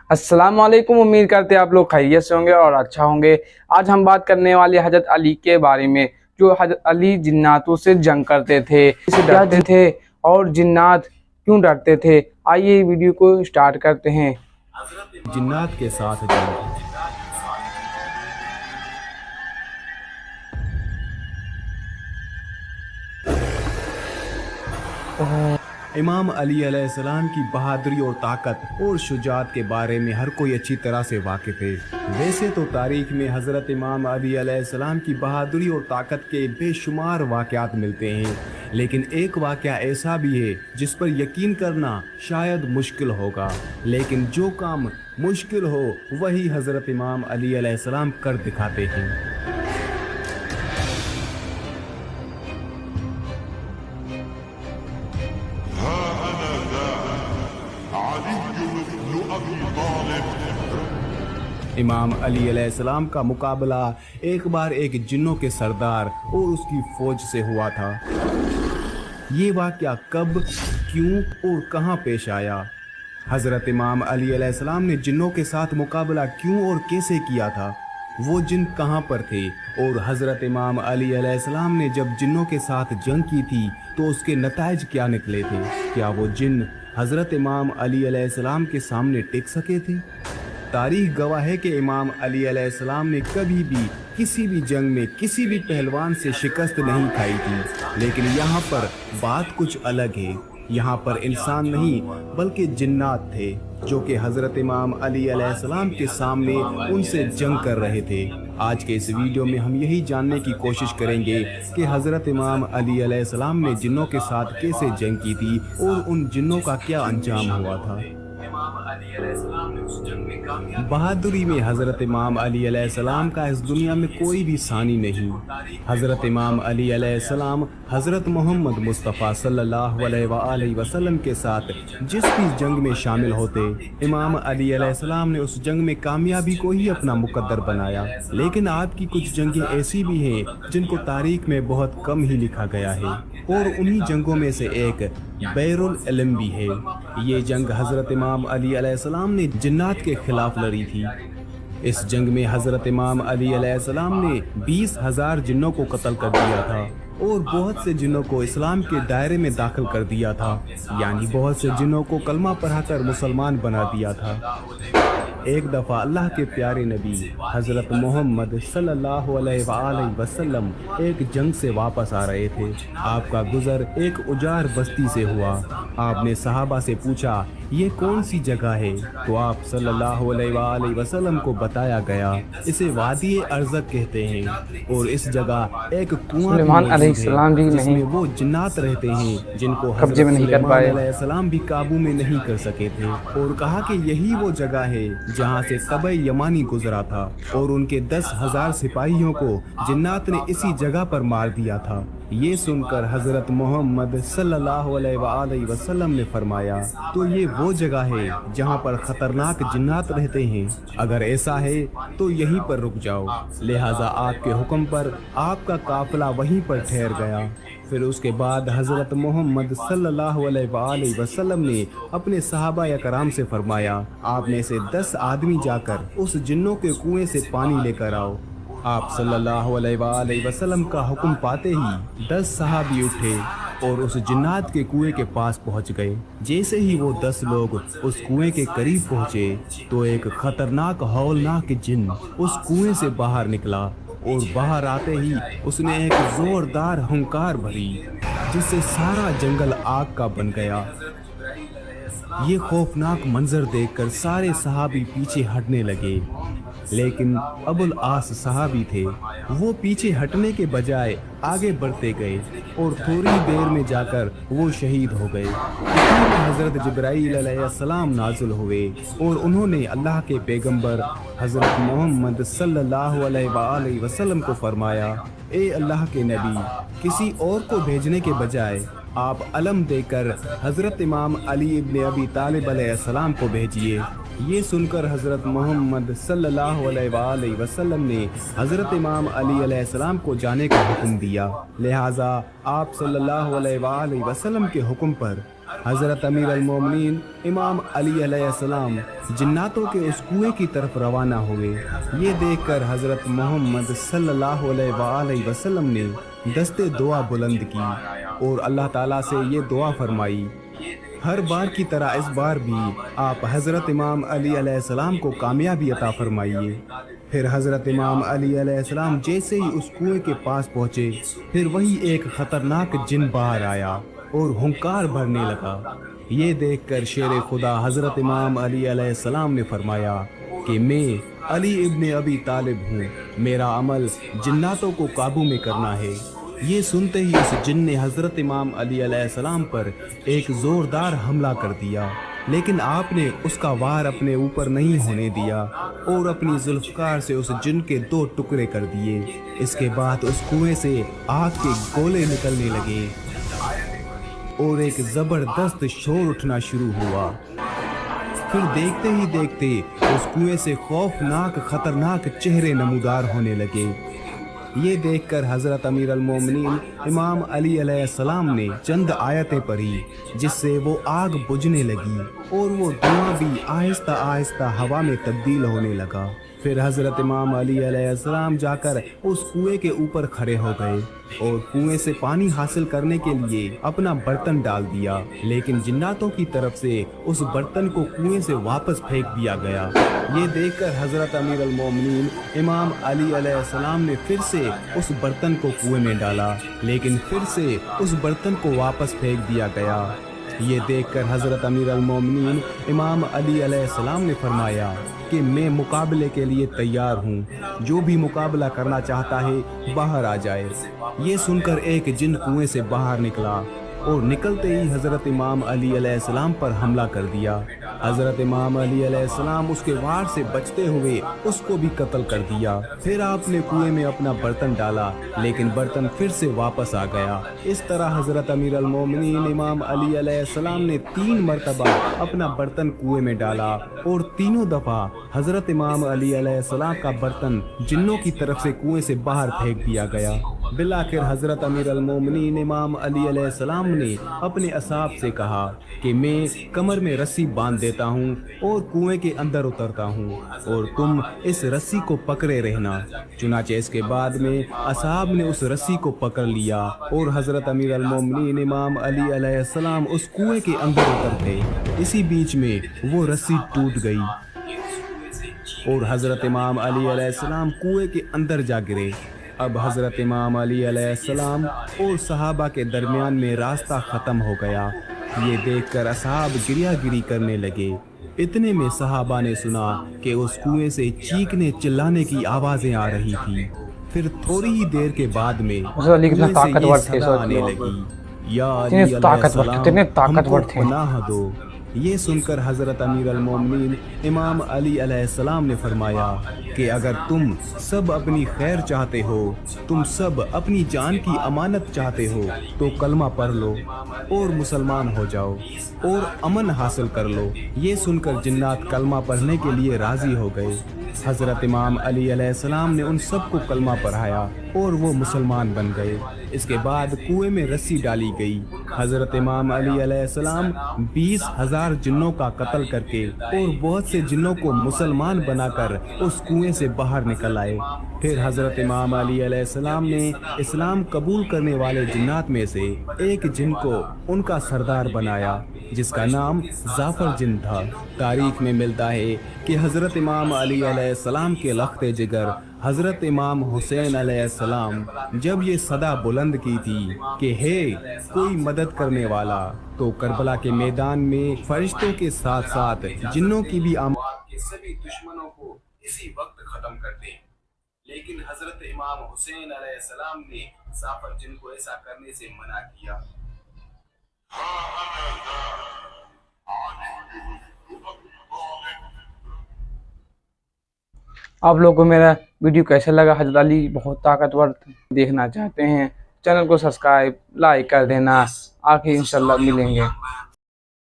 अस्सलाम वालेकुम। उम्मीद करते हैं आप लोग खैरियत से होंगे और अच्छा होंगे। आज हम बात करने वाले हजरत अली के बारे में, जो हजरत अली जिन्नातों से जंग करते थे, डरते थे और जिन्नात क्यों डरते थे। आइए वीडियो को स्टार्ट करते हैं। जिन्नात के साथ जंग। इमाम अली अलैहिस्सलाम की बहादुरी और ताकत और शुजाअत के बारे में हर कोई अच्छी तरह से वाकिफ है। वैसे तो तारीख में हज़रत इमाम अली अलैहिस्सलाम की बहादुरी और ताकत के बेशुमार वाक़यात मिलते हैं, लेकिन एक वाक़या ऐसा भी है जिस पर यकीन करना शायद मुश्किल होगा, लेकिन जो काम मुश्किल हो वही हज़रत इमाम अली अलैहिस्सलाम कर दिखाते हैं। इमाम अली अलैहिस्सलाम का मुकाबला एक बार एक जिन्नों के सरदार और उसकी फौज से हुआ था। ये वाक़या कब, क्यों और कहाँ पेश आया? हज़रत इमाम अली अलैहिस्सलाम ने जिन्नों के साथ मुकाबला क्यों और कैसे किया था? वो जिन कहाँ पर थे? और हज़रत इमाम अली अलैहिस्सलाम ने जब जिन्नों के साथ जंग की थी तो उसके नताइज क्या निकले थे? क्या वो जिन्न हज़रत इमाम अली अलैहिस्सलाम के सामने टिक सके थे? तारीख गवाह है कि इमाम अली अलैहिस्सलाम ने कभी भी किसी भी जंग में किसी भी पहलवान से शिकस्त नहीं खाई थी, लेकिन यहाँ पर बात कुछ अलग है। यहाँ पर इंसान नहीं बल्कि जिन्नात थे जो कि हज़रत इमाम अली अलैहिस्सलाम के सामने उनसे जंग कर रहे थे। आज के इस वीडियो में हम यही जानने की कोशिश करेंगे कि हज़रत इमाम अली अलैहिस्सलाम ने जिन्नों के साथ कैसे जंग की थी और उन जिन्नों का क्या अंजाम हुआ था। बहादुरी में हज़रत इमाम अली अलैहिस्सलाम का इस दुनिया में कोई भी सानी नहीं। हज़रत इमाम अली अलैहिस्सलाम हज़रत मोहम्मद मुस्तफ़ा सल्लल्लाहु अलैहि वसल्लम के साथ जिस भी जंग में शामिल होते, इमाम अली अलैहिस्सलाम ने उस जंग में कामयाबी को ही अपना मुकद्दर बनाया। लेकिन आपकी कुछ जंगें ऐसी भी हैं जिनको तारीख में बहुत कम ही लिखा गया है, और उन्हीं जंगों में से एक बैरुल इल्म भी है। ये जंग हज़रत इमाम अली अलैहिस्सलाम ने जिन्नात के खिलाफ लड़ी थी। इस जंग में हज़रत इमाम अली अलैहिस्सलाम ने 20,000 जिन्नों को कत्ल कर दिया था और बहुत से जिन्नों को इस्लाम के दायरे में दाखिल कर दिया था, यानी बहुत से जिन्नों को कलमा पढ़ाकर मुसलमान बना दिया था। एक दफ़ा अल्लाह के प्यारे नबी हज़रत मोहम्मद सल्लल्लाहु अलैहि वसल्लम एक जंग से वापस आ रहे थे। आपका गुज़र एक उजाड़ बस्ती से हुआ। आपने सहाबा से पूछा, ये कौन सी जगह है? तो आप सल्लल्लाहु अलैहि वसल्लम को बताया गया, इसे वादी अर्ज़क कहते हैं और इस जगह एक कुआं भी जिसमें वो जिन्नात रहते हैं जिनको कब्जे में नहीं कर पाए, अलैहिस्सलाम भी काबू में नहीं कर सके थे। और कहा कि यही वो जगह है जहाँ से तबे यमानी गुजरा था और उनके 10,000 सिपाहियों को जिन्नात ने इसी जगह पर मार दिया था। ये सुनकर हज़रत मोहम्मद सल्लल्लाहु अलैहि वसल्लम ने फरमाया, तो ये वो जगह है जहाँ पर ख़तरनाक जिन्नात रहते हैं। अगर ऐसा है तो यहीं पर रुक जाओ। लिहाजा आपके हुक्म पर आपका काफ़िला वहीं पर ठहर गया। फिर उसके बाद हज़रत मोहम्मद सल्लल्लाहु अलैहि वसल्लम ने अपने सहाबा या कराम से फरमाया, आप में से 10 आदमी जाकर उस जिन्नों के कुएं से पानी लेकर आओ। आप सल्लल्लाहु अलैहि वसल्लम का हुक्म पाते ही 10 सहाबी उठे और उस जिन्नात के कुएं के पास पहुंच गए। जैसे ही वो 10 लोग उस कुएं के करीब पहुंचे तो एक खतरनाक हौलनाक जिन्न उस कुएं से बाहर निकला और बाहर आते ही उसने एक जोरदार हुंकार भरी जिससे सारा जंगल आग का बन गया। ये खौफनाक मंजर देखकर सारे सहाबी पीछे हटने लगे, लेकिन अबुल आस सहाबी थे, वो पीछे हटने के बजाय आगे बढ़ते गए और थोड़ी देर में जाकर वो शहीद हो गए। इतने में हज़रत जिब्राईल अलैहिस्सलाम नाज़िल हुए और उन्होंने अल्लाह के पैगंबर हज़रत मोहम्मद सल्लल्लाहु अलैहि वसल्लम को फरमाया, ए अल्लाह के नबी, किसी और को भेजने के बजाय आप अलम देकर हज़रत इमाम अली इब्न अबी तालिब अलैहिस्सलाम को भेजिए। ये सुनकर हज़रत मोहम्मद सल्लल्लाहु अलैहि वसल्लम ने हज़रत इमाम अली अलैहिस्सलाम को जाने का हुक्म दिया। लिहाजा आप सल्लल्लाहु अलैहि वसल्लम के हुक्म पर حضرت امیر المومنین امام علی علیہ السلام جناتوں کے اس کنویں کی طرف روانہ ہوئے۔ یہ دیکھ کر حضرت محمد صلی اللہ علیہ وآلہ وسلم نے دست دعا بلند کی اور اللہ تعالیٰ سے یہ دعا فرمائی، ہر بار کی طرح اس بار بھی آپ حضرت امام علی علیہ السلام کو کامیابی عطا فرمائیے۔ پھر حضرت امام علی علیہ السلام جیسے ہی اس کنویں کے پاس پہنچے، پھر وہی ایک خطرناک جن باہر آیا اور ہنکار بھرنے لگا۔ یہ دیکھ کر شیر خدا حضرت امام علی علیہ السلام نے فرمایا کہ میں علی ابن ابی طالب ہوں، میرا عمل جناتوں کو قابو میں کرنا ہے۔ یہ سنتے ہی اس جن نے حضرت امام علی علیہ السلام پر ایک زوردار حملہ کر دیا، لیکن آپ نے اس کا وار اپنے اوپر نہیں ہونے دیا اور اپنی ذوالفقار سے اس جن کے 2 ٹکڑے کر دیے۔ اس کے بعد اس کنویں سے آگ کے گولے نکلنے لگے اور ایک زبردست شور اٹھنا شروع ہوا۔ پھر دیکھتے ہی دیکھتے اس کنویں سے خوفناک خطرناک چہرے نمودار ہونے لگے۔ یہ دیکھ کر حضرت امیر المومنین امام علی علیہ السلام نے چند آیتیں پڑھی، جس سے وہ آگ بجھنے لگی اور وہ دھواں بھی آہستہ آہستہ ہوا میں تبدیل ہونے لگا۔ پھر حضرت امام علی علیہ السلام جا کر اس کنویں کے اوپر کھڑے ہو گئے اور کنویں سے پانی حاصل کرنے کے لیے اپنا برتن ڈال دیا، لیکن جناتوں کی طرف سے اس برتن کو کنویں سے واپس پھینک دیا گیا۔ یہ دیکھ کر حضرت امیر المومنین امام علی علیہ السلام نے پھر سے اس برتن کو کنویں میں ڈالا، لیکن پھر سے اس برتن کو واپس پھینک دیا گیا۔ یہ دیکھ کر حضرت امیر المومنین امام علی علیہ السلام نے فرمایا کہ میں مقابلے کے لیے تیار ہوں، جو بھی مقابلہ کرنا چاہتا ہے باہر آ جائے۔ یہ سن کر ایک جن کنویں سے باہر نکلا اور نکلتے ہی حضرت امام علی علیہ السلام پر حملہ کر دیا۔ حضرت امام علی علیہ السلام اس کے وار سے بچتے ہوئے اس کو بھی قتل کر دیا۔ پھر آپ نے کنویں میں اپنا برتن ڈالا، لیکن برتن پھر سے واپس آ گیا۔ اس طرح حضرت امیر المومنین امام علی علیہ السلام نے 3 مرتبہ اپنا برتن کنویں میں ڈالا اور تینوں دفعہ حضرت امام علی علیہ السلام کا برتن جنوں کی طرف سے کنویں سے باہر پھینک دیا گیا۔ بالآخر حضرت امیر المومنین امام علی علیہ السلام نے اپنے اصحاب سے کہا کہ میں کمر میں رسی باندھ دیتا ہوں اور کنویں کے اندر اترتا ہوں اور تم اس رسی کو پکڑے رہنا۔ چنانچہ اس کے بعد میں اصحاب نے اس رسی کو پکڑ لیا اور حضرت امیر المومنین امام علی علیہ السلام اس کنویں کے اندر اتر گئے۔ اسی بیچ میں وہ رسی ٹوٹ گئی اور حضرت امام علی علیہ السلام کنویں کے اندر جا گرے۔ اب حضرت امام علی علیہ السلام اور صحابہ کے درمیان میں راستہ ختم ہو گیا۔ یہ دیکھ کر اصحاب گریہ گری کرنے لگے۔ اتنے میں صحابہ نے سنا کہ اس کنویں سے چیخنے چلانے کی آوازیں آ رہی تھی۔ پھر تھوڑی ہی دیر کے بعد میں کنویں سے یہ صدا آنے لگی، یا علی علیہ السلام ہم کو پناہ دو۔ یہ سن کر حضرت امیر المومنین امام علی علیہ السلام نے فرمایا کہ اگر تم سب اپنی خیر چاہتے ہو، تم سب اپنی جان کی امانت چاہتے ہو، تو کلمہ پڑھ لو اور مسلمان ہو جاؤ اور امن حاصل کر لو۔ یہ سن کر جنات کلمہ پڑھنے کے لیے راضی ہو گئے۔ حضرت امام علی علیہ السلام نے ان سب کو کلمہ پڑھایا اور وہ مسلمان بن گئے۔ اس کے بعد کنویں میں رسی ڈالی گئی۔ حضرت امام علی علیہ السلام 20,000 جنوں کا قتل کر کے اور بہت سے جنوں کو مسلمان بنا کر اس کنویں سے باہر نکل آئے۔ پھر حضرت امام علی علیہ السلام نے اسلام قبول کرنے والے جنات میں سے ایک جن کو ان کا سردار بنایا، جس کا نام ظافر جن تھا۔ تاریخ میں ملتا ہے کہ حضرت امام علی علیہ السلام کے لخت جگر حضرت امام حسین علیہ السلام جب یہ صدا بلند کی تھی کہ ہے کوئی مدد کرنے والا، تو کربلا کے میدان میں فرشتوں کے ساتھ ساتھ جنوں کی بھی آمد کے سبھی دشمنوں کو اسی وقت ختم کر دیں۔ لیکن حضرت امام حسین علیہ السلام نے ظافر جن کو ایسا کرنے سے منع کیا۔ آپ لوگوں کو میرا ویڈیو کیسا لگا؟ حضرت علی بہت طاقتور دیکھنا چاہتے ہیں، چینل کو سبسکرائب لائک کر دینا۔ آخر انشاءاللہ ملیں گے۔